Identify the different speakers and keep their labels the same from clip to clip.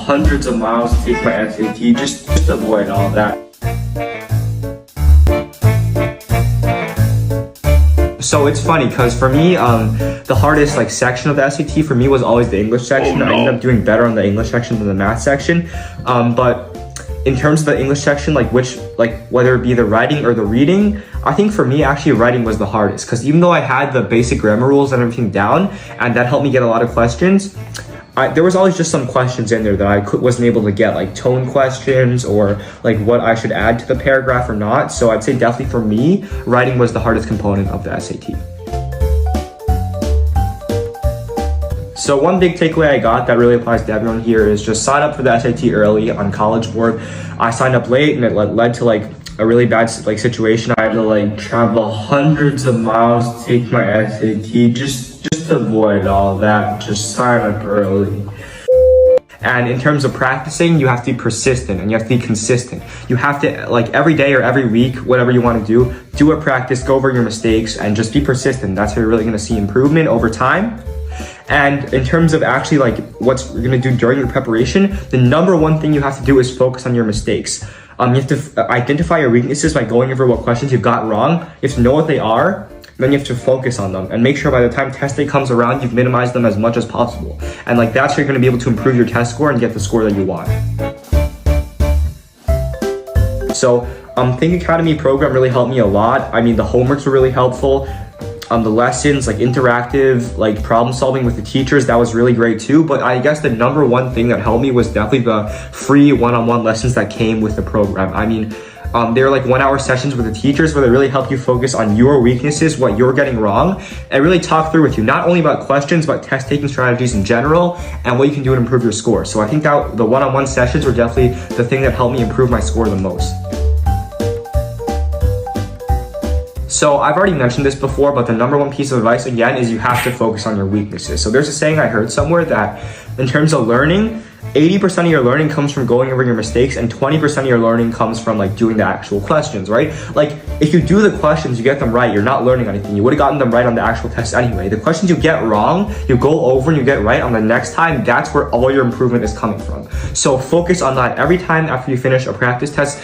Speaker 1: hundreds of miles to take my SAT, just avoid all that. So it's funny because for me, the hardest section of the SAT for me was always the English section. I ended up doing better on the English section than the math section. But in terms of the English section, whether it be the writing or the reading, I think for me actually writing was the hardest, because even though I had the basic grammar rules and everything down, and that helped me get a lot of questions, there was always just some questions in there that I wasn't able to get, like tone questions or what I should add to the paragraph or not. So I'd say definitely for me, writing was the hardest component of the SAT. So one big takeaway I got that really applies to everyone here is just sign up for the SAT early on College Board. I signed up late and it led to a really bad situation. I had to travel hundreds of miles to take my SAT. Just avoid all that. Just sign up early. And in terms of practicing, you have to be persistent and you have to be consistent. You have to, every day or every week, whatever you want to do a practice, go over your mistakes, and just be persistent. That's how you're really going to see improvement over time. And in terms of actually what you're going to do during your preparation, the number one thing you have to do is focus on your mistakes. You have to identify your weaknesses by going over what questions you got wrong. You have to know what they are, then you have to focus on them and make sure by the time test day comes around, you've minimized them as much as possible. And that's how you're going to be able to improve your test score and get the score that you want. So Think Academy program really helped me a lot. I mean, the homeworks were really helpful. The lessons, interactive, problem solving with the teachers, that was really great too. But I guess the number one thing that helped me was definitely the free one-on-one lessons that came with the program. I mean, they were 1 hour sessions with the teachers where they really help you focus on your weaknesses, what you're getting wrong, and really talk through with you, not only about questions, but test taking strategies in general and what you can do to improve your score. So I think that the one-on-one sessions were definitely the thing that helped me improve my score the most. So I've already mentioned this before, but the number one piece of advice again is you have to focus on your weaknesses. So there's a saying I heard somewhere that in terms of learning, 80% of your learning comes from going over your mistakes and 20% of your learning comes from doing the actual questions, right? If you do the questions, you get them right, you're not learning anything. You would have gotten them right on the actual test anyway. The questions you get wrong, you go over and you get right on the next time, that's where all your improvement is coming from. So focus on that every time after you finish a practice test.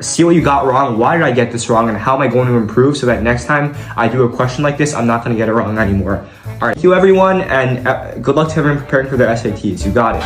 Speaker 1: See what you got wrong, why did I get this wrong, and how am I going to improve so that next time I do a question like this, I'm not going to get it wrong anymore. All right, thank you everyone, and good luck to everyone preparing for their SATs. You got it.